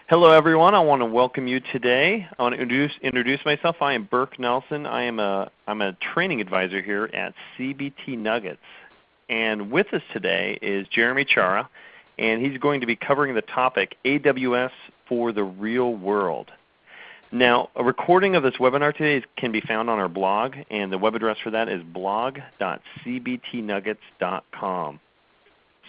Hello, everyone. I want to welcome you today. I want to introduce myself. I am Burke Nelson. I'm a training advisor here at CBT Nuggets. And with us today is Jeremy Cioara, and he's going to be covering the topic AWS for the real world. Now, a recording of this webinar today can be found on our blog, and the web address for that is blog.cbtnuggets.com.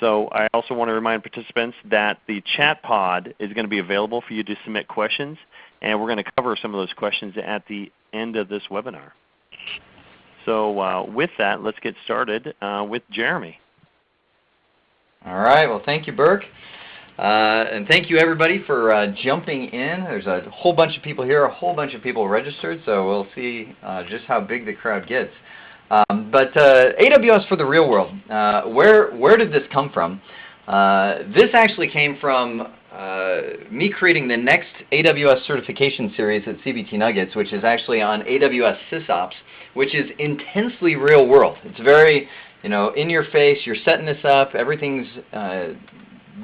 So I also want to remind participants that the chat pod is going to be available for you to submit questions, and we're going to cover some of those questions at the end of this webinar. So with that, let's get started with Jeremy. All right. Well, thank you, Burke. And thank you, everybody, for jumping in. There's a whole bunch of people here, a whole bunch of people registered, so we'll see just how big the crowd gets. But AWS for the real world, where did this come from? This actually came from me creating the next AWS certification series at CBT Nuggets, which is actually on AWS SysOps, which is intensely real world. It's very, in your face. You're setting this up. Everything's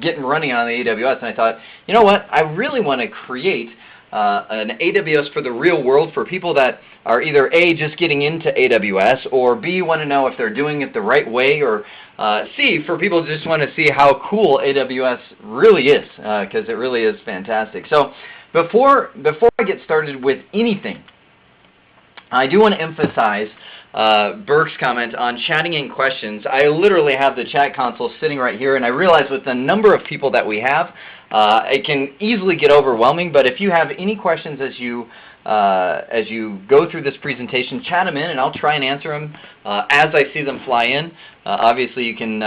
getting running on the AWS. And I thought, you know what? I really want to create an AWS for the real world for people that are either A, just getting into AWS, or B, want to know if they're doing it the right way, or C, for people who just want to see how cool AWS really is, because it really is fantastic. So before I get started with anything, I do want to emphasize Burke's comment on chatting in questions. I literally have the chat console sitting right here, and I realize with the number of people that we have, it can easily get overwhelming. But if you have any questions as you go through this presentation, chat them in, and I'll try and answer them as I see them fly in. Obviously, you can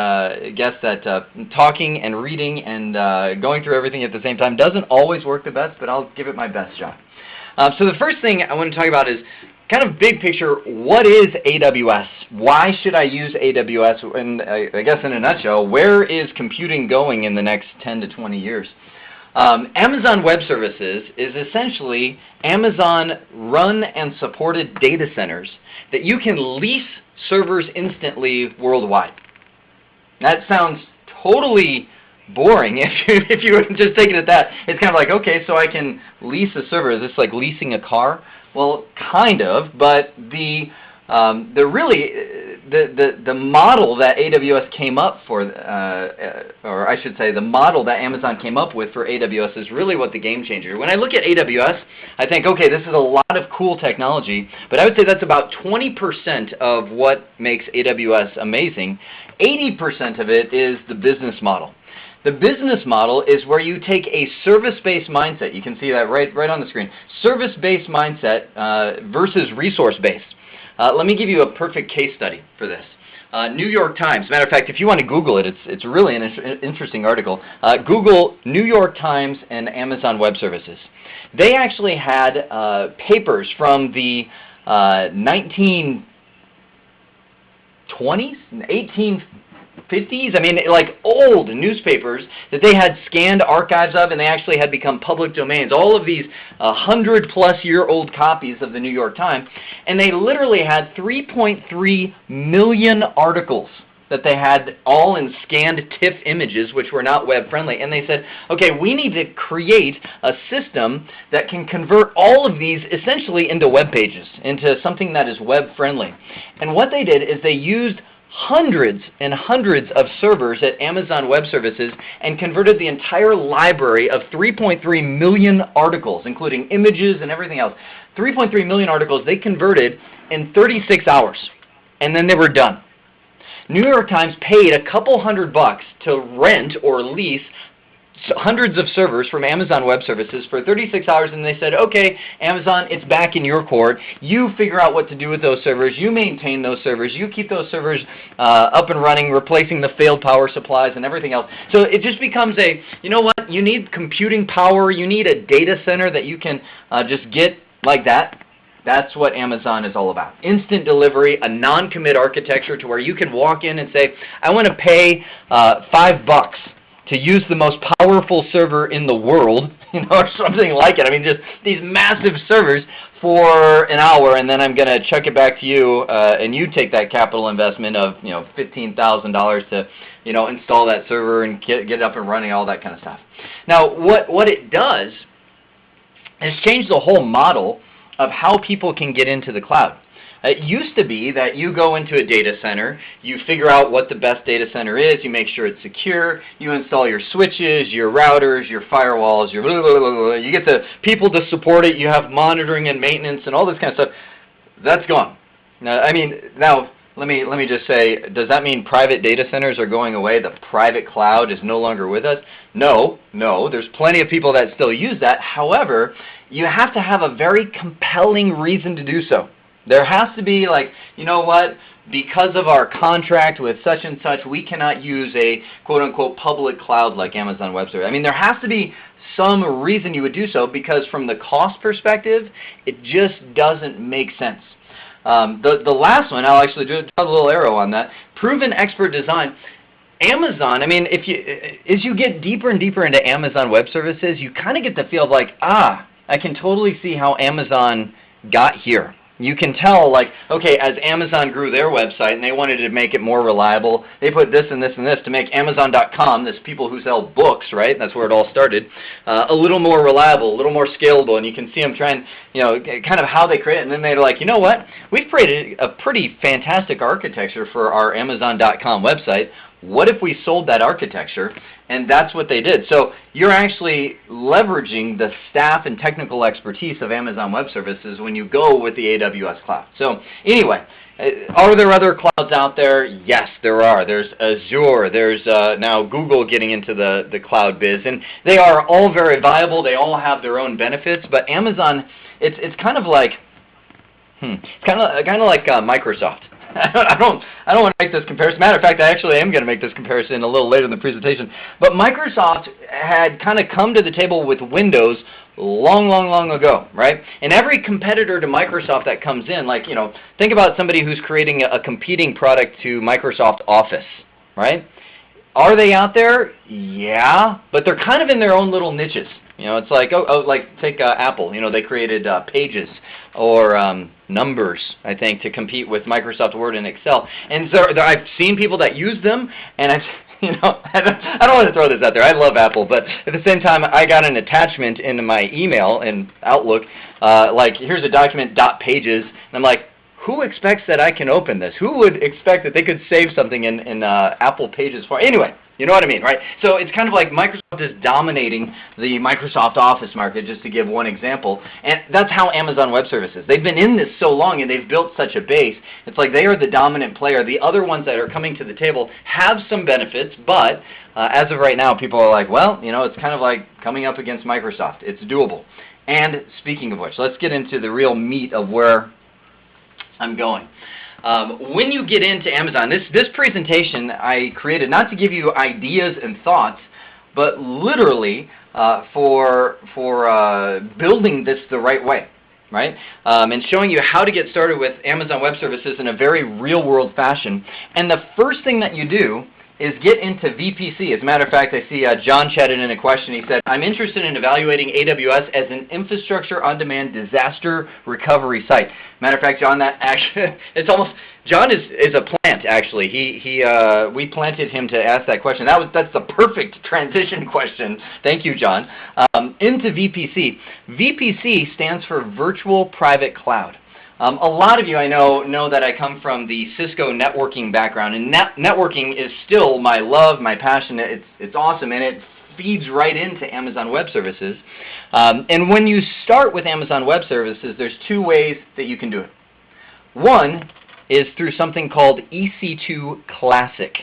guess that talking and reading and going through everything at the same time doesn't always work the best, but I'll give it my best shot. So the first thing I want to talk about is kind of big picture, what is AWS? Why should I use AWS? And I guess in a nutshell, where is computing going in the next 10 to 20 years? Amazon Web Services is essentially Amazon run and supported data centers that you can lease servers instantly worldwide. That sounds totally boring if you were just taking it that. It's kind of like, okay, so I can lease a server. Is this like leasing a car? Well, kind of, but the model that AWS came up for, or I should say the model that Amazon came up with for AWS is really what the game changer. When I look at AWS, I think, okay, this is a lot of cool technology, but I would say that's about 20% of what makes AWS amazing. 80% of it is the business model. The business model is where you take a service-based mindset. You can see that right on the screen. Service-based mindset versus resource-based. Let me give you a perfect case study for this. New York Times. Matter of fact, if you want to Google it, it's really an interesting article. Google New York Times and Amazon Web Services. They actually had papers from the 1920s, 1850s, I mean, like old newspapers that they had scanned archives of, and they actually had become public domains. All of these 100-plus-year-old copies of the New York Times, and they literally had 3.3 million articles that they had all in scanned TIFF images, which were not web-friendly. And they said, okay, we need to create a system that can convert all of these essentially into web pages, into something that is web-friendly. And what they did is they used hundreds and hundreds of servers at Amazon Web Services and converted the entire library of 3.3 million articles, including images and everything else. 3.3 million articles they converted in 36 hours, and then they were done. New York Times paid a couple $100 to rent or lease hundreds of servers from Amazon Web Services for 36 hours, and they said, okay, Amazon, it's back in your court. You figure out what to do with those servers. You maintain those servers. You keep those servers up and running, replacing the failed power supplies and everything else. So it just becomes a, you know what, you need computing power. You need a data center that you can just get like that. That's what Amazon is all about. Instant delivery, a non-commit architecture to where you can walk in and say, I want to pay $5 to use the most powerful server in the world, or something like it. I mean, just these massive servers for an hour, and then I'm going to chuck it back to you, and you take that capital investment of $15,000 to install that server and get it up and running, all that kind of stuff. Now, what it does is change the whole model of how people can get into the cloud. It used to be that you go into a data center, you figure out what the best data center is, you make sure it's secure, you install your switches, your routers, your firewalls, your blah, blah, blah, blah. You get the people to support it, you have monitoring and maintenance and all this kind of stuff. That's gone. Now, let me just say, does that mean private data centers are going away? The private cloud is no longer with us? No, there's plenty of people that still use that. However, you have to have a very compelling reason to do so. There has to be like, you know what, because of our contract with such and such, we cannot use a quote-unquote public cloud like Amazon Web Services. I mean, there has to be some reason you would do so, because from the cost perspective, it just doesn't make sense. The last one, I'll actually do a little arrow on that, proven expert design. Amazon, I mean, as you get deeper and deeper into Amazon Web Services, you kind of get the feel of like, I can totally see how Amazon got here. You can tell, like, okay, as Amazon grew their website and they wanted to make it more reliable, they put this and this and this to make Amazon.com, this people who sell books, right? That's where it all started, a little more reliable, a little more scalable, and you can see them trying, kind of how they create it. And then they're like, you know what? We've created a pretty fantastic architecture for our Amazon.com website. What if we sold that architecture? And that's what they did. So you're actually leveraging the staff and technical expertise of Amazon Web Services when you go with the AWS cloud. So anyway, are there other clouds out there? Yes, there are. There's Azure. There's now Google getting into the cloud biz. And they are all very viable. They all have their own benefits. But Amazon, it's kind of like, it's kind of like Microsoft. I don't want to make this comparison. Matter of fact, I actually am going to make this comparison a little later in the presentation. But Microsoft had kind of come to the table with Windows long ago, right? And every competitor to Microsoft that comes in, like, think about somebody who's creating a competing product to Microsoft Office, right? Are they out there? Yeah, but they're kind of in their own little niches. It's like, like take Apple. They created Pages or Numbers, I think, to compete with Microsoft Word and Excel. And so I've seen people that use them, and I don't want to throw this out there. I love Apple, but at the same time, I got an attachment into my email in Outlook, like, here's a document, .pages, and I'm like, who expects that I can open this? Who would expect that they could save something in Apple Pages for? Anyway, you know what I mean, right? So it's kind of like Microsoft is dominating the Microsoft Office market, just to give one example. And that's how Amazon Web Services. They've been in this so long and they've built such a base. It's like they are the dominant player. The other ones that are coming to the table have some benefits, but as of right now, people are like, well, it's kind of like coming up against Microsoft. It's doable. And speaking of which, let's get into the real meat of where I'm going. When you get into Amazon, this presentation I created not to give you ideas and thoughts, but literally for building this the right way, right? And showing you how to get started with Amazon Web Services in a very real-world fashion. And the first thing that you do is get into VPC. As a matter of fact, I see John chatted in a question. He said, I'm interested in evaluating AWS as an infrastructure on-demand disaster recovery site. Matter of fact, John, that actually, it's almost, John is a plant, actually. We planted him to ask that question. That's the perfect transition question. Thank you, John. Into VPC. VPC stands for Virtual Private Cloud. A lot of you, I know that I come from the Cisco networking background, and networking is still my love, my passion. It's awesome, and it feeds right into Amazon Web Services. And when you start with Amazon Web Services, there's two ways that you can do it. One is through something called EC2 Classic.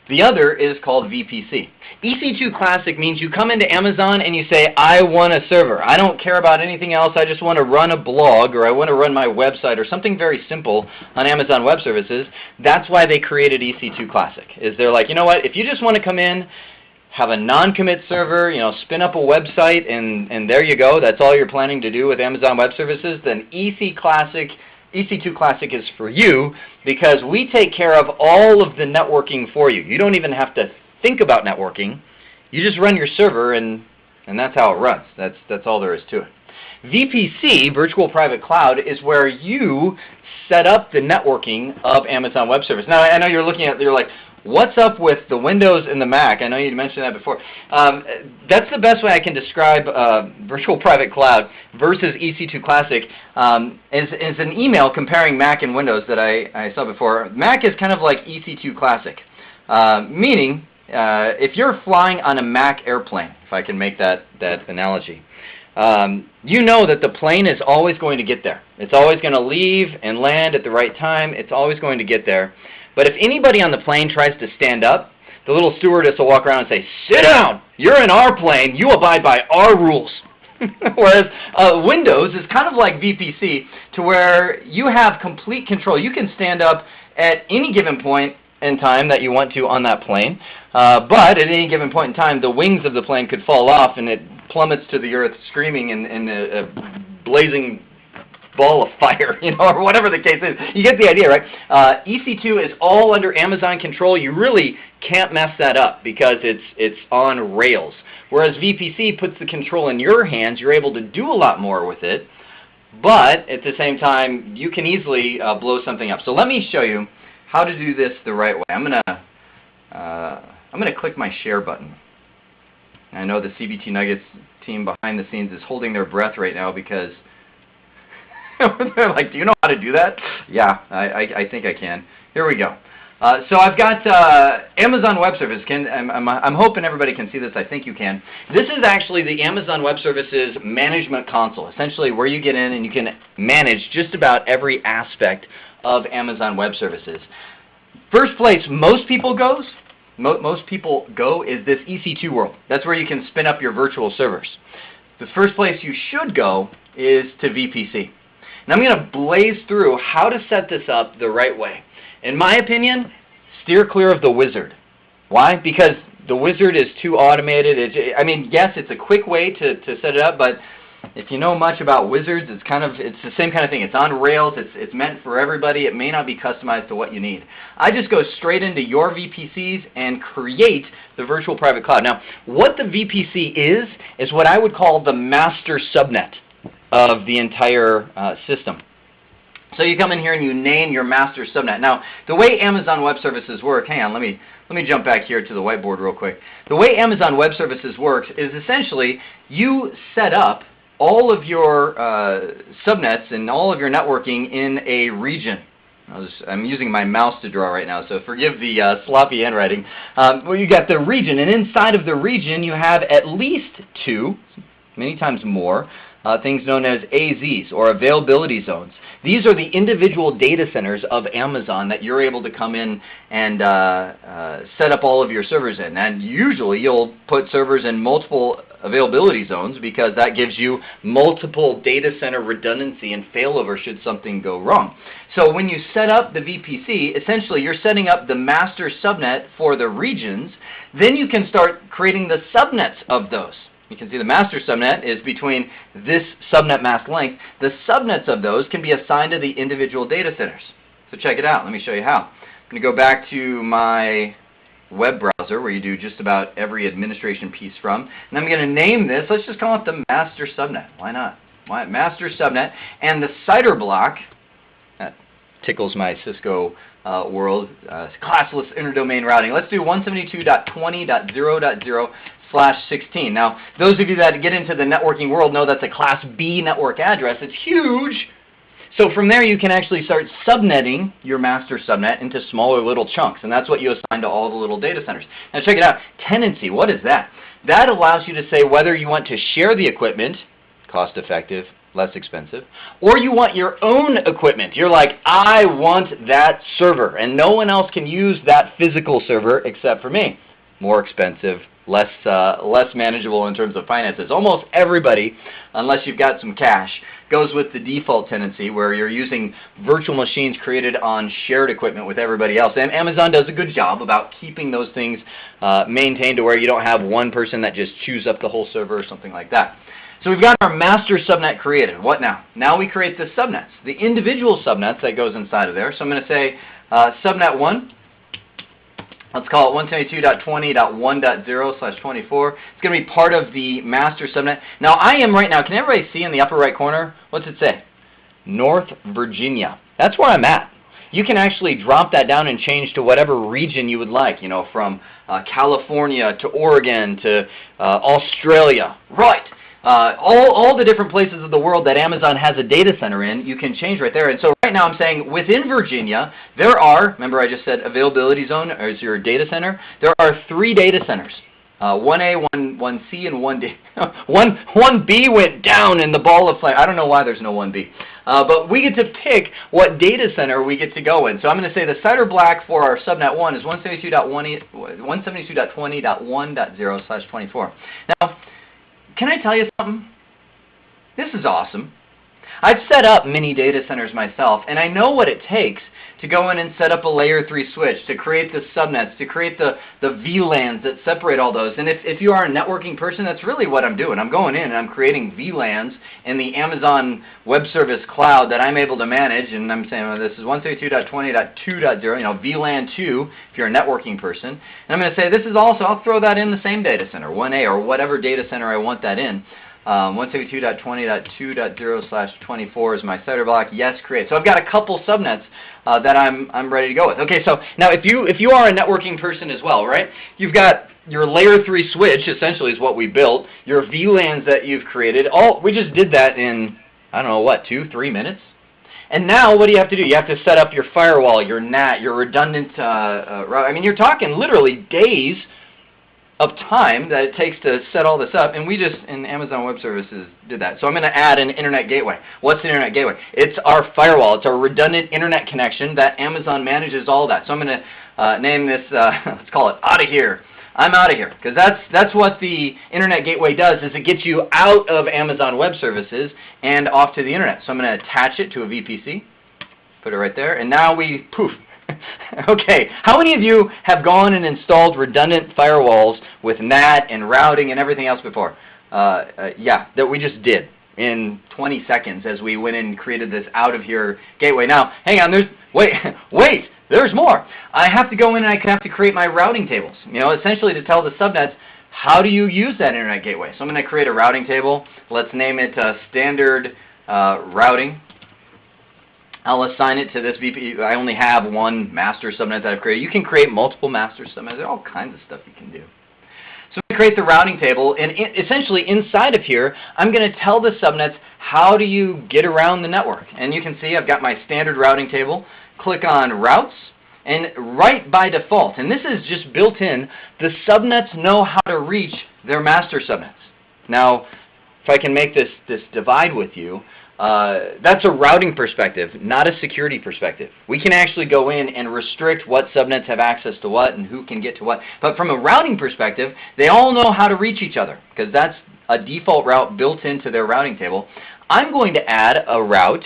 The other is called VPC. EC2 Classic means you come into Amazon and you say, I want a server. I don't care about anything else. I just want to run a blog, or I want to run my website, or something very simple on Amazon Web Services. That's why they created EC2 Classic. Is they're like, you know what, if you just want to come in, have a non-commit server, spin up a website, and there you go. That's all you're planning to do with Amazon Web Services, then EC2 Classic is for you, because we take care of all of the networking for you. You don't even have to think about networking. You just run your server, and that's how it runs. That's all there is to it. VPC, Virtual Private Cloud, is where you set up the networking of Amazon Web Service. Now, I know you're looking at, you're like, what's up with the Windows and the Mac? I know you mentioned that before. That's the best way I can describe Virtual Private Cloud versus EC2 Classic is an email comparing Mac and Windows that I saw before. Mac is kind of like EC2 Classic, meaning if you're flying on a Mac airplane, if I can make that analogy, you know that the plane is always going to get there. It's always going to leave and land at the right time. It's always going to get there. But if anybody on the plane tries to stand up, the little stewardess will walk around and say, "Sit down! You're in our plane. You abide by our rules." Whereas Windows is kind of like VPC, to where you have complete control. You can stand up at any given point in time that you want to on that plane, but at any given point in time, the wings of the plane could fall off and it plummets to the earth screaming in a blazing ball of fire, or whatever the case is. You get the idea, right? EC2 is all under Amazon control. You really can't mess that up because it's on rails. Whereas VPC puts the control in your hands. You're able to do a lot more with it, but at the same time, you can easily blow something up. So let me show you how to do this the right way. I'm gonna click my share button. I know the CBT Nuggets team behind the scenes is holding their breath right now because they're like, "Do you know how to do that?" Yeah, I think I can. Here we go. So I've got Amazon Web Service. I'm hoping everybody can see this. I think you can. This is actually the Amazon Web Services Management Console, essentially where you get in and you can manage just about every aspect of Amazon Web Services. First place most people go is this EC2 world. That's where you can spin up your virtual servers. The first place you should go is to VPC. And I'm going to blaze through how to set this up the right way. In my opinion, steer clear of the wizard. Why? Because the wizard is too automated. Yes, it's a quick way to set it up, but if you know much about wizards, it's the same kind of thing. It's on rails. It's meant for everybody. It may not be customized to what you need. I just go straight into your VPCs and create the virtual private cloud. Now, what the VPC is what I would call the master subnet of the entire system. So you come in here and you name your master subnet. Now, the way Amazon Web Services work, hang on, let me jump back here to the whiteboard real quick. The way Amazon Web Services works is essentially you set up all of your subnets and all of your networking in a region. I'm using my mouse to draw right now, so forgive the sloppy handwriting. Well, you got the region, and inside of the region you have at least two, many times more, things known as AZs, or availability zones. These are the individual data centers of Amazon that you're able to come in and set up all of your servers in. And usually you'll put servers in multiple availability zones because that gives you multiple data center redundancy and failover should something go wrong. So when you set up the VPC, essentially you're setting up the master subnet for the regions. Then you can start creating the subnets of those. You can see the master subnet is between this subnet mask length. The subnets of those can be assigned to the individual data centers. So check it out. Let me show you how. I'm going to go back to my web browser where you do just about every administration piece from. And I'm going to name this. Let's just call it the master subnet. Why not? Why master subnet? And the CIDR block, that tickles my Cisco world, classless interdomain routing. Let's do 172.20.0.0/16. Now, those of you that get into the networking world know that's a Class B network address. It's huge. So from there, you can actually start subnetting your master subnet into smaller little chunks, and that's what you assign to all the little data centers. Now, check it out. Tenancy, what is that? That allows you to say whether you want to share the equipment, cost-effective, less expensive, or you want your own equipment. You're like, I want that server, and no one else can use that physical server except for me. More expensive, less manageable in terms of finances. Almost everybody, unless you've got some cash, goes with the default tenancy where you're using virtual machines created on shared equipment with everybody else. And Amazon does a good job about keeping those things maintained to where you don't have one person that just chews up the whole server or something like that. So we've got our master subnet created. What now? Now we create the subnets, the individual subnets that goes inside of there. So I'm going to say subnet 1 let's call it 172.20.1.0/24. It's going to be part of the master subnet. Now I am right now, can everybody see in the upper right corner? What's it say? North Virginia. That's where I'm at. You can actually drop that down and change to whatever region you would like, you know, from California to Oregon to Australia. Right. All the different places of the world that Amazon has a data center in, you can change right there. And so right now I'm saying within Virginia, there are, remember I just said availability zone is your data center, there are 3 data centers. 1A, 1C, and 1D. 1B went down in the ball of flame. I don't know why there's no 1B. But we get to pick what data center we get to go in. So I'm going to say the CIDR block for our subnet 1 is 172.20.1.0/24. Now, can I tell you something? This is awesome. I've set up mini data centers myself, and I know what it takes to go in and set up a layer 3 switch, to create the subnets, to create the VLANs that separate all those. And if you are a networking person, that's really what I'm doing. I'm going in and I'm creating VLANs in the Amazon Web Service Cloud that I'm able to manage, and I'm saying, well, this is 132.20.2.0, you know, VLAN 2 if you're a networking person. And I'm going to say this is also, I'll throw that in the same data center, 1A or whatever data center I want that in. 172.20.2.0/24 is my CIDR block. Yes, create. So I've got a couple subnets that I'm ready to go with. Okay, so now if you are a networking person as well, right? You've got your layer 3 switch, essentially is what we built. Your VLANs that you've created. We just did that in, I don't know what, 2-3 minutes. And now what do you have to do? You have to set up your firewall, your NAT, your redundant route. I mean, you're talking literally days of time that it takes to set all this up, and we just, in Amazon Web Services, did that. So I'm going to add an internet gateway. What's an internet gateway? It's our firewall. It's our redundant internet connection that Amazon manages all that. So I'm going to name this, let's call it out of here. I'm out of here, because that's what the internet gateway does, is it gets you out of Amazon Web Services and off to the internet. So I'm going to attach it to a VPC, put it right there, and now we, poof. Okay, how many of you have gone and installed redundant firewalls with NAT and routing and everything else before? Yeah, that we just did in 20 seconds as we went in and created this out of here gateway. Now, hang on, wait, there's more. I have to go in and I have to create my routing tables, you know, essentially to tell the subnets how do you use that internet gateway. So I'm going to create a routing table. Let's name it standard routing. I'll assign it to this VP. I only have one master subnet that I've created. You can create multiple master subnets. There are all kinds of stuff you can do. So we create the routing table, and essentially inside of here, I'm going to tell the subnets how do you get around the network. And you can see I've got my standard routing table. Click on routes, and right by default, and this is just built in, the subnets know how to reach their master subnets. Now, if I can make this divide with you, that's a routing perspective, not a security perspective. We can actually go in and restrict what subnets have access to what and who can get to what. But from a routing perspective, they all know how to reach each other, because that's a default route built into their routing table. I'm going to add a route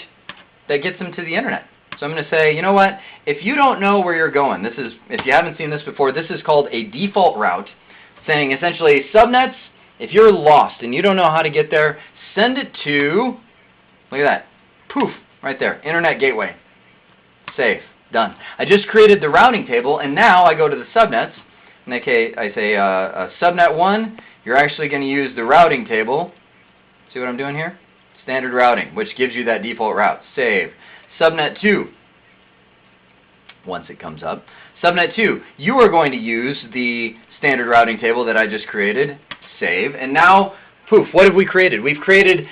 that gets them to the internet. So I'm going to say, you know what, if you don't know where you're going, this is, if you haven't seen this before, this is called a default route, saying essentially subnets, if you're lost and you don't know how to get there, send it to, look at that, poof, right there, internet gateway, save, done. I just created the routing table, and now I go to the subnets, and I say subnet 1, you're actually going to use the routing table. See what I'm doing here? Standard routing, which gives you that default route, save. Subnet 2, once it comes up. Subnet 2, you are going to use the standard routing table that I just created, save, and now, poof, what have we created? We've created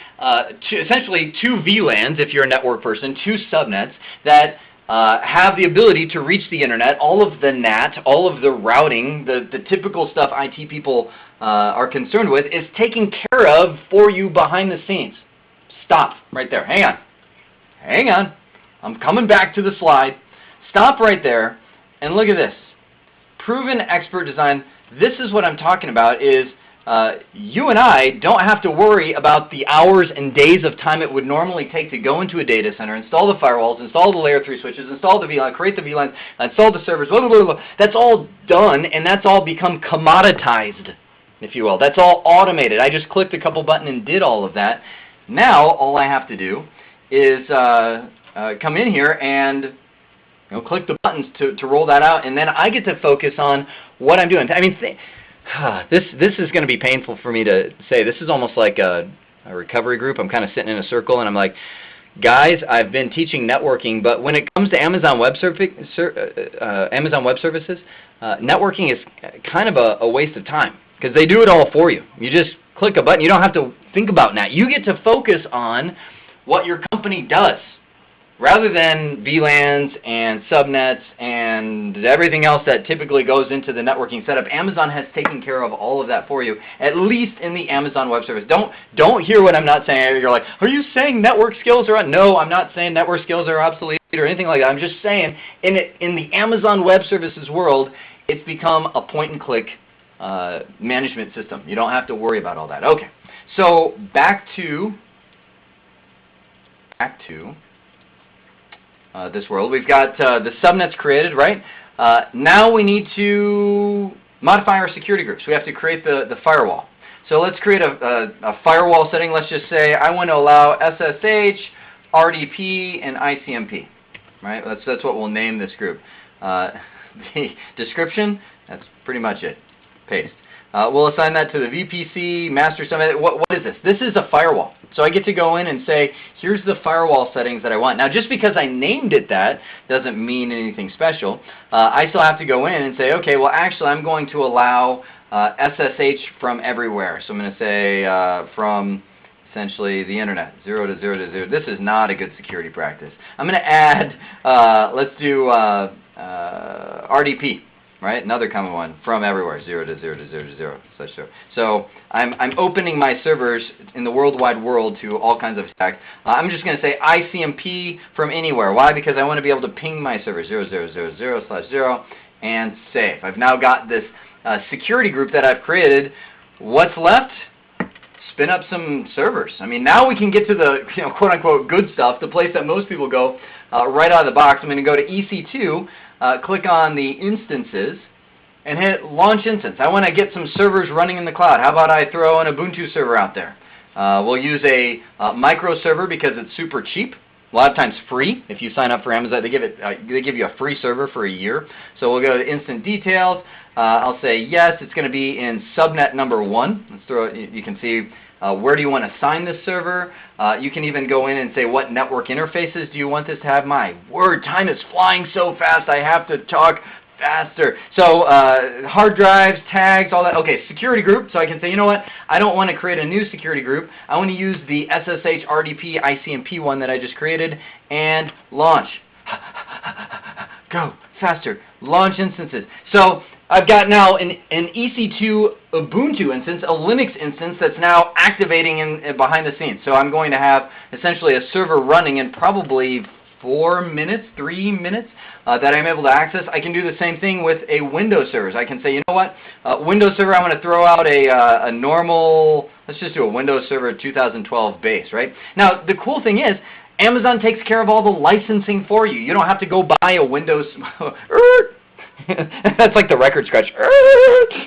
essentially 2 VLANs, if you're a network person, 2 subnets that have the ability to reach the internet. All of the NAT, all of the routing, the typical stuff IT people are concerned with is taken care of for you behind the scenes. Stop right there. Hang on. Hang on. I'm coming back to the slide. Stop right there and look at this. Proven expert design. This is what I'm talking about is you and I don't have to worry about the hours and days of time it would normally take to go into a data center, install the firewalls, install the layer 3 switches, install the VLAN, create the VLANs, install the servers, blah, blah, blah, blah. That's all done, and that's all become commoditized, if you will. That's all automated. I just clicked a couple buttons and did all of that. Now all I have to do is come in here and click the buttons to roll that out, and then I get to focus on what I'm doing. I mean, this is going to be painful for me to say. This is almost like a recovery group. I'm kind of sitting in a circle, and I'm like, guys, I've been teaching networking, but when it comes to Amazon Web Services, networking is kind of a waste of time because they do it all for you. You just click a button. You don't have to think about that. You get to focus on what your company does rather than VLANs and subnets and everything else that typically goes into the networking setup. Amazon has taken care of all of that for you, at least in the Amazon Web Service. Don't hear what I'm not saying. You're like, are you saying network skills are no? I'm not saying network skills are obsolete or anything like that. I'm just saying in the Amazon Web Services world, it's become a point-and-click management system. You don't have to worry about all that. Okay, so back to this world. We've got the subnets created, right? Now we need to modify our security groups. We have to create the firewall. So let's create a firewall setting. Let's just say I want to allow SSH, RDP, and ICMP. Right? That's what we'll name this group. The description, that's pretty much it. Paste. We'll assign that to the VPC, master summit. What is this? This is a firewall. So I get to go in and say, here's the firewall settings that I want. Now, just because I named it that doesn't mean anything special. I still have to go in and say, okay, well, actually, I'm going to allow SSH from everywhere. So I'm going to say from essentially the internet, 0 to 0 to 0. This is not a good security practice. I'm going to add, let's do RDP. Right, another common one, from everywhere, 0 to 0 to 0 to 0, such so. So I'm opening my servers in the World Wide World to all kinds of stacks. I'm just going to say ICMP from anywhere. Why? Because I want to be able to ping my server 00000/0, and save. I've now got this security group that I've created. What's left? Spin up some servers. I mean, now we can get to the quote-unquote good stuff, the place that most people go right out of the box. I'm going to go to EC2. Click on the instances and hit launch instance. I want to get some servers running in the cloud. How about I throw an Ubuntu server out there? We'll use a micro server because it's super cheap. A lot of times free. If you sign up for Amazon, they give you a free server for a year. So we'll go to instant details. I'll say yes. It's going to be in subnet number 1. Let's throw it. You can see where do you want to assign this server. You can even go in and say what network interfaces do you want this to have. My word, time is flying so fast. I have to talk faster. So hard drives, tags, all that. Okay, security group. So I can say, you know what? I don't want to create a new security group. I want to use the SSH, RDP, ICMP one that I just created and launch. Go faster. Launch instances. So I've got now an EC2 Ubuntu instance, a Linux instance that's now activating behind the scenes. So I'm going to have essentially a server running in probably 4 minutes, 3 minutes that I'm able to access. I can do the same thing with a Windows server. I can say, you know what, Windows server, I'm going to throw out a normal, let's just do a Windows Server 2012 base, right? Now, the cool thing is, Amazon takes care of all the licensing for you. You don't have to go buy a Windows... That's like the record scratch.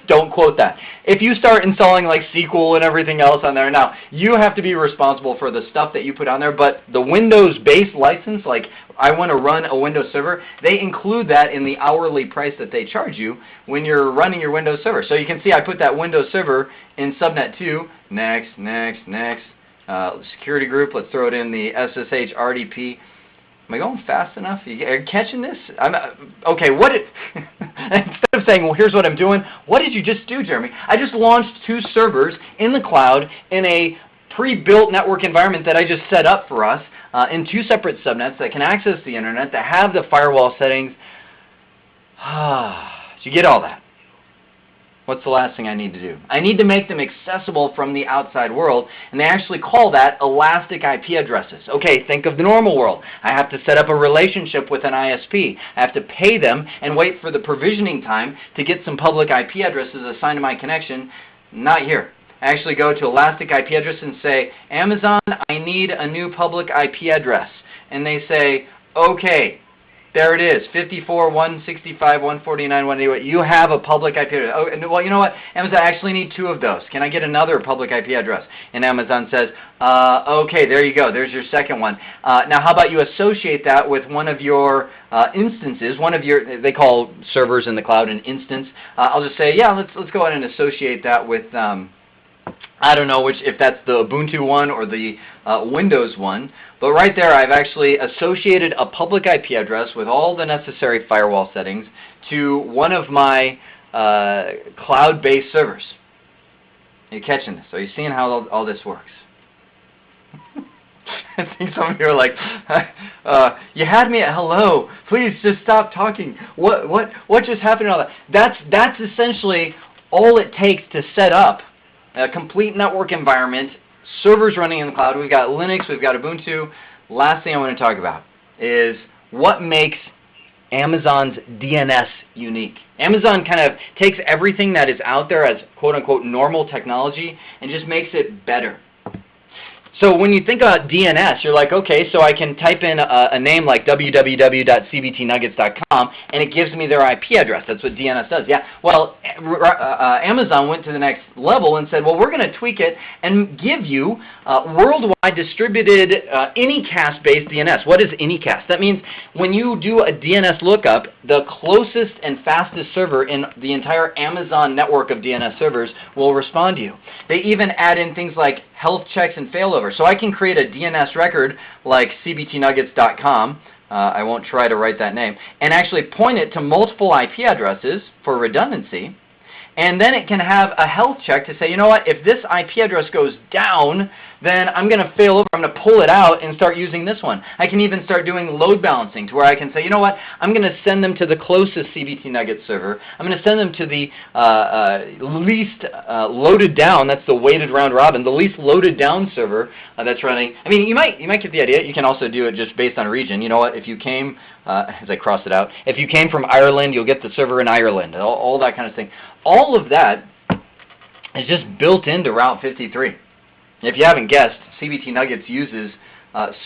Don't quote that. If you start installing like SQL and everything else on there, now you have to be responsible for the stuff that you put on there, but the Windows-based license, like I want to run a Windows server, they include that in the hourly price that they charge you when you're running your Windows server. So you can see I put that Windows server in subnet 2. Next, next, next. Security group, let's throw it in the SSH RDP. Am I going fast enough? Are you catching this? Okay, instead of saying, well, here's what I'm doing, what did you just do, Jeremy? I just launched 2 servers in the cloud in a pre-built network environment that I just set up for us in 2 separate subnets that can access the internet, that have the firewall settings. Did you get all that? What's the last thing I need to do? I need to make them accessible from the outside world, and they actually call that elastic IP addresses. Okay, think of the normal world. I have to set up a relationship with an ISP. I have to pay them and wait for the provisioning time to get some public IP addresses assigned to my connection. Not here. I actually go to elastic IP address and say, Amazon, I need a new public IP address. And they say, okay, There it is, 54, 165, 149, 188. You have a public IP address. Oh, well, you know what? Amazon, I actually need 2 of those. Can I get another public IP address? And Amazon says, okay, there you go. There's your second one. Now, how about you associate that with one of your instances, one of your, they call servers in the cloud an instance. I'll just say, yeah, let's go ahead and associate that with, I don't know if that's the Ubuntu one or the Windows one, but right there I've actually associated a public IP address with all the necessary firewall settings to one of my cloud-based servers. Are you catching this? Are you seeing how all this works? I think some of you are like, you had me at hello. Please just stop talking. What just happened? All that. That's essentially all it takes to set up a complete network environment, servers running in the cloud. We've got Linux, we've got Ubuntu. Last thing I want to talk about is what makes Amazon's DNS unique. Amazon kind of takes everything that is out there as quote-unquote normal technology and just makes it better. So when you think about DNS, you're like, okay, so I can type in a name like www.cbtnuggets.com, and it gives me their IP address. That's what DNS does. Yeah. Well, Amazon went to the next level and said, well, we're going to tweak it and give you worldwide distributed anycast-based DNS. What is anycast? That means when you do a DNS lookup, the closest and fastest server in the entire Amazon network of DNS servers will respond to you. They even add in things like health checks and failover. So I can create a DNS record like cbtnuggets.com, I won't try to write that name, and actually point it to multiple IP addresses for redundancy, and then it can have a health check to say, you know what, if this IP address goes down, then I'm going to fail over, I'm going to pull it out and start using this one. I can even start doing load balancing to where I can say, you know what, I'm going to send them to the closest CBT Nuggets server. I'm going to send them to the least loaded down, that's the weighted round robin, the least loaded down server that's running. I mean, you might get the idea. You can also do it just based on region. You know what, if you came, as I cross it out, if you came from Ireland, you'll get the server in Ireland, all that kind of thing. All of that is just built into Route 53. If you haven't guessed, CBT Nuggets uses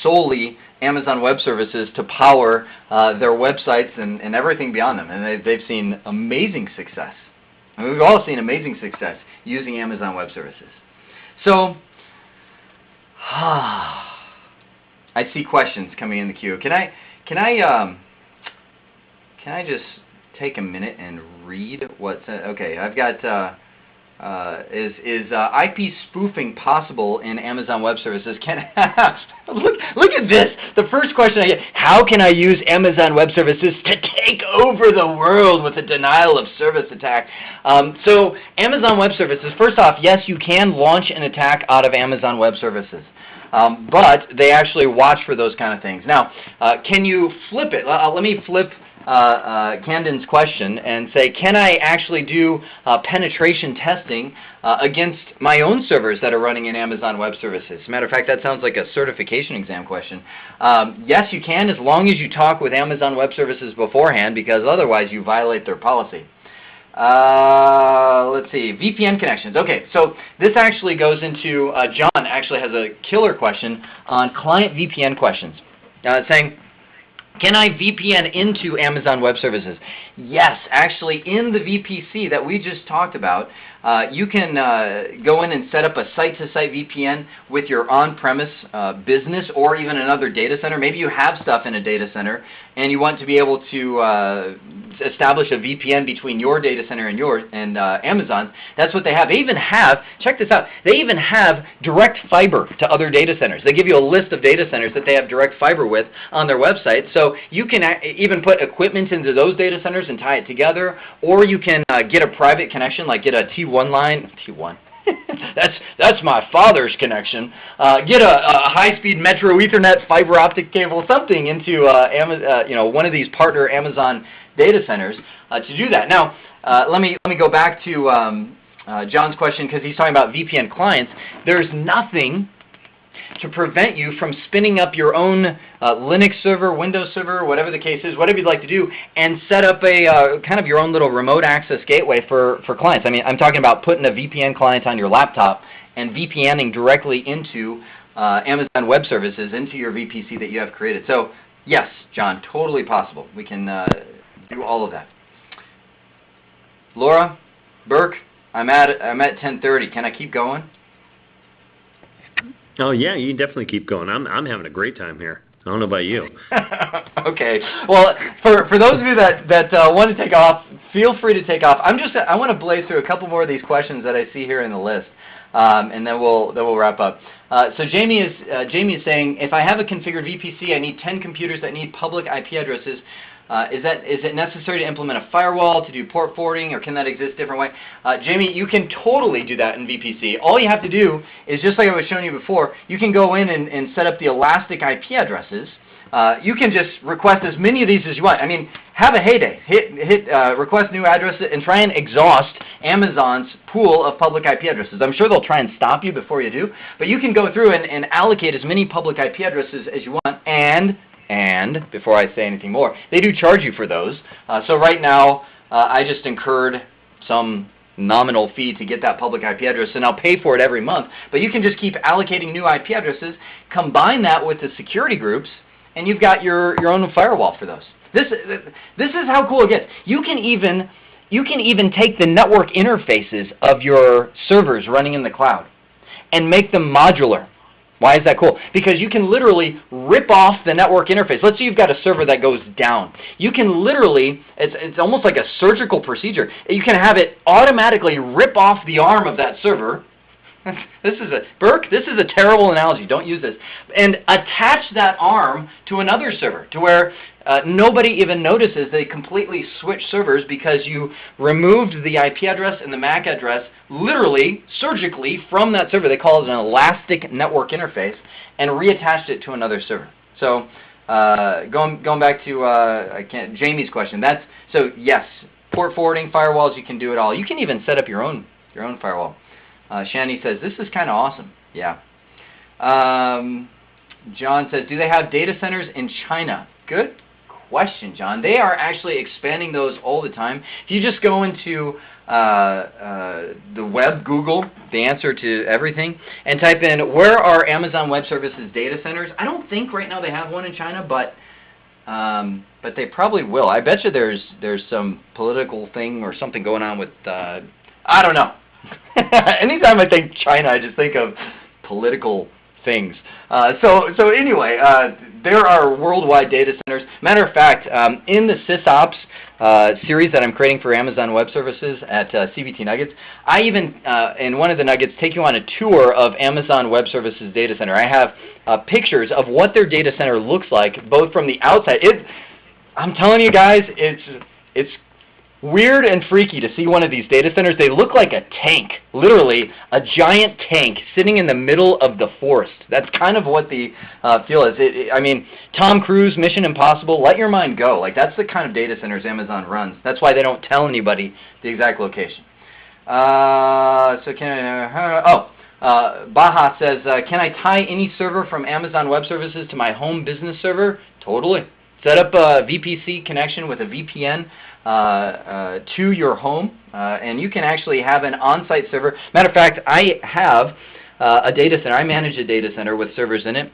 solely Amazon Web Services to power their websites and everything beyond them. And they've seen amazing success. And we've all seen amazing success using Amazon Web Services. So, I see questions coming in the queue. Can I just take a minute and read what's okay? I've got is IP spoofing possible in Amazon Web Services? Look at this. The first question I get: how can I use Amazon Web Services to take over the world with a denial of service attack? So Amazon Web Services. First off, yes, you can launch an attack out of Amazon Web Services. But they actually watch for those kind of things. Now, can you flip it? Let me flip Camden's question and say, can I actually do penetration testing against my own servers that are running in Amazon Web Services? As a matter of fact, that sounds like a certification exam question. Yes, you can, as long as you talk with Amazon Web Services beforehand, because otherwise you violate their policy. Let's see, VPN connections. Okay, so this actually goes into, John actually has a killer question on client VPN questions, saying, can I VPN into Amazon Web Services? Yes, actually in the VPC that we just talked about, you can go in and set up a site-to-site VPN with your on-premise business or even another data center. Maybe you have stuff in a data center and you want to be able to establish a VPN between your data center and Amazon. That's what they have. They even have, check this out, they even have direct fiber to other data centers. They give you a list of data centers that they have direct fiber with on their website. So you can even put equipment into those data centers and tie it together, or you can get a private connection, like get a T1 line, T1. that's my father's connection. Get a high-speed Metro Ethernet fiber optic cable, something into one of these partner Amazon data centers to do that. Now, let me go back to John's question, because he's talking about VPN clients. There's nothing to prevent you from spinning up your own Linux server, Windows server, whatever the case is, whatever you'd like to do, and set up a kind of your own little remote access gateway for clients. I mean, I'm talking about putting a VPN client on your laptop and VPNing directly into Amazon Web Services, into your VPC that you have created. So Yes, John, totally possible. We can do all of that. Laura, Burke, I'm at 10:30. Can I keep going? Oh yeah, you can definitely keep going. I'm having a great time here. I don't know about you. Okay. Well, for those of you that want to take off, feel free to take off. I want to blaze through a couple more of these questions that I see here in the list, and then we'll wrap up. So Jamie is saying, if I have a configured VPC, I need 10 computers that need public IP addresses. Is it necessary to implement a firewall to do port forwarding, or can that exist a different way? Jamie, you can totally do that in VPC. All you have to do is, just like I was showing you before, you can go in and set up the elastic IP addresses. You can just request as many of these as you want. I mean, have a heyday. Hit request new addresses and try and exhaust Amazon's pool of public IP addresses. I'm sure they'll try and stop you before you do, but you can go through and allocate as many public IP addresses as you want. And before I say anything more, they do charge you for those. So right now, I just incurred some nominal fee to get that public IP address, and I'll pay for it every month. But you can just keep allocating new IP addresses, combine that with the security groups, and you've got your own firewall for those. This is how cool it gets. You can even take the network interfaces of your servers running in the cloud and make them modular. Why is that cool? Because you can literally rip off the network interface. Let's say you've got a server that goes down. You can literally, it's almost like a surgical procedure. You can have it automatically rip off the arm of that server. Burke, this is a terrible analogy. Don't use this. And attach that arm to another server to where nobody even notices they completely switch servers because you removed the IP address and the MAC address literally, surgically from that server. They call it an elastic network interface, and reattached it to another server. So going back to Jamie's question, so yes, port forwarding, firewalls, you can do it all. You can even set up your own firewall. Shani says, this is kind of awesome. Yeah. John says, do they have data centers in China? Good question, John. They are actually expanding those all the time. If you just go into the web, Google, the answer to everything, and type in, where are Amazon Web Services data centers? I don't think right now they have one in China, but they probably will. I bet you there's some political thing or something going on with, I don't know. Anytime I think China, I just think of political things. So anyway, there are worldwide data centers. Matter of fact, in the SysOps series that I'm creating for Amazon Web Services at CBT Nuggets, I even, in one of the nuggets, take you on a tour of Amazon Web Services data center. I have pictures of what their data center looks like, both from the outside. I'm telling you guys, it's weird and freaky to see one of these data centers. They look like a tank, literally a giant tank sitting in the middle of the forest. That's kind of what the feel is. I mean, Tom Cruise, Mission Impossible, let your mind go. Like, that's the kind of data centers Amazon runs. That's why they don't tell anybody the exact location. Baha says, can I tie any server from Amazon Web Services to my home business server? Totally. Set up a VPC connection with a VPN to your home, and you can actually have an on-site server. Matter of fact, I have a data center. I manage a data center with servers in it,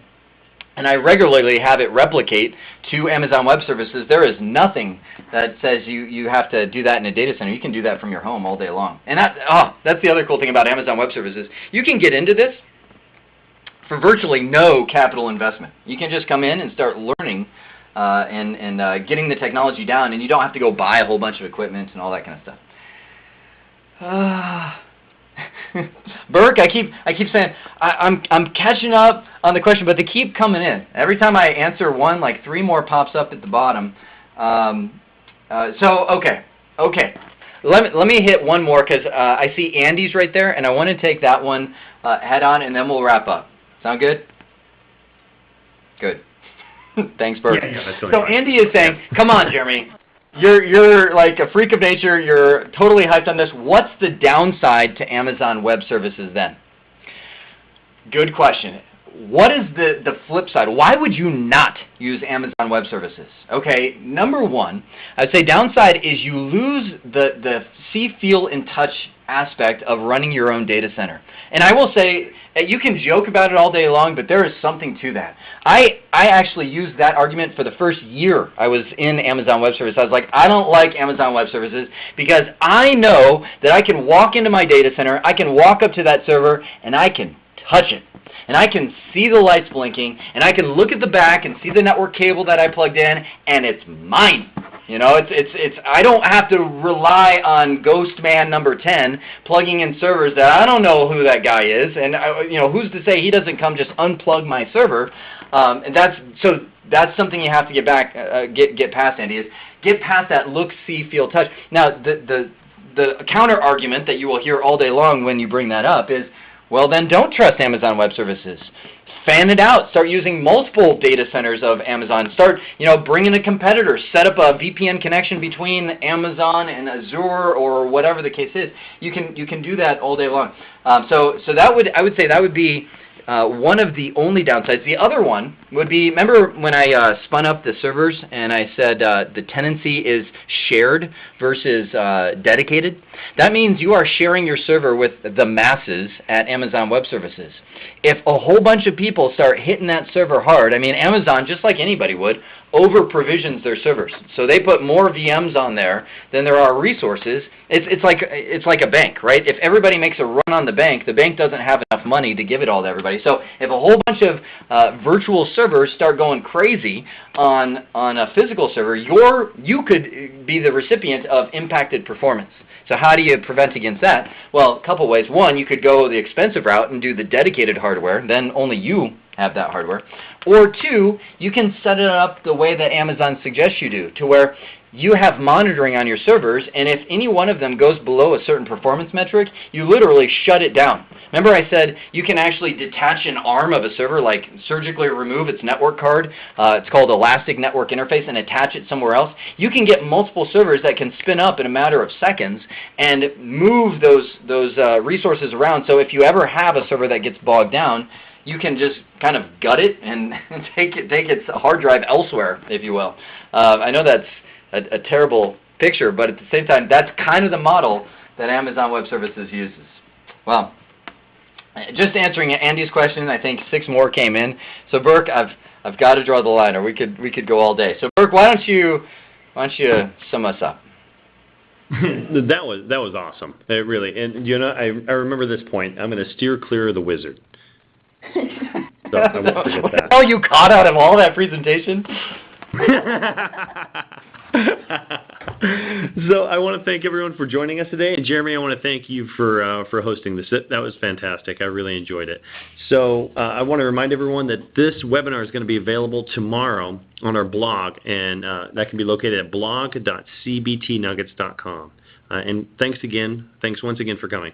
and I regularly have it replicate to Amazon Web Services. There is nothing that says you have to do that in a data center. You can do that from your home all day long. And that's the other cool thing about Amazon Web Services. You can get into this for virtually no capital investment. You can just come in and start learning and getting the technology down, and you don't have to go buy a whole bunch of equipment and all that kind of stuff. Burke, I keep saying I'm catching up on the question, but they keep coming in. Every time I answer one, like 3 more pops up at the bottom. Okay. Let me hit one more because I see Andy's right there, and I want to take that one head on, and then we'll wrap up. Sound good? Good. Thanks, Burke. Yeah, that's totally so fine. Andy is saying, come on, Jeremy. You're like a freak of nature. You're totally hyped on this. What's the downside to Amazon Web Services then? Good question. what is the flip side? Why would you not use Amazon Web Services? Okay, number one, I'd say downside is you lose the see, feel, and touch aspect of running your own data center. And I will say, you can joke about it all day long, but there is something to that. I actually used that argument for the first year I was in Amazon Web Services. I was like, I don't like Amazon Web Services because I know that I can walk into my data center, I can walk up to that server, and I can touch it. And I can see the lights blinking, and I can look at the back and see the network cable that I plugged in, and it's mine. You know, I don't have to rely on Ghost Man number 10 plugging in servers that I don't know who that guy is, and you know, who's to say he doesn't come just unplug my server? And that's something you have to get past, Andy. Is get past that look, see, feel, touch. Now, the counter argument that you will hear all day long when you bring that up is, well, then don't trust Amazon Web Services. Fan it out. Start using multiple data centers of Amazon. Start, you know, bring in a competitor. Set up a VPN connection between Amazon and Azure or whatever the case is. You can do that all day long. So I would say that would be one of the only downsides. The other one would be, remember when I spun up the servers and I said the tenancy is shared versus dedicated? That means you are sharing your server with the masses at Amazon Web Services. If a whole bunch of people start hitting that server hard, I mean, Amazon, just like anybody would, over-provisions their servers. So they put more VMs on there than there are resources. It's like a bank, right? If everybody makes a run on the bank doesn't have enough money to give it all to everybody. So if a whole bunch of virtual servers start going crazy on a physical server, you could be the recipient of impacted performance. So how do you prevent against that? Well, a couple ways. One, you could go the expensive route and do the dedicated hardware. Then only you have that hardware. Or two, you can set it up the way that Amazon suggests you do, to where you have monitoring on your servers, and if any one of them goes below a certain performance metric, you literally shut it down. Remember I said you can actually detach an arm of a server, like surgically remove its network card, it's called Elastic Network Interface, and attach it somewhere else? You can get multiple servers that can spin up in a matter of seconds and move those resources around, so if you ever have a server that gets bogged down, you can just kind of gut it and take its hard drive elsewhere, if you will. I know that's a terrible picture, but at the same time, that's kind of the model that Amazon Web Services uses. Well, just answering Andy's question, I think 6 more came in. So Burke, I've got to draw the line, or we could go all day. So Burke, why don't you sum us up? That was awesome. It really, and you know, I remember this point. I'm going to steer clear of the wizard. So I won't forget that. Oh, you caught out of all that presentation? So I want to thank everyone for joining us today. And Jeremy, I want to thank you for hosting this. That was fantastic. I really enjoyed it. So I want to remind everyone that this webinar is going to be available tomorrow on our blog, and that can be located at blog.cbtnuggets.com. And thanks once again for coming.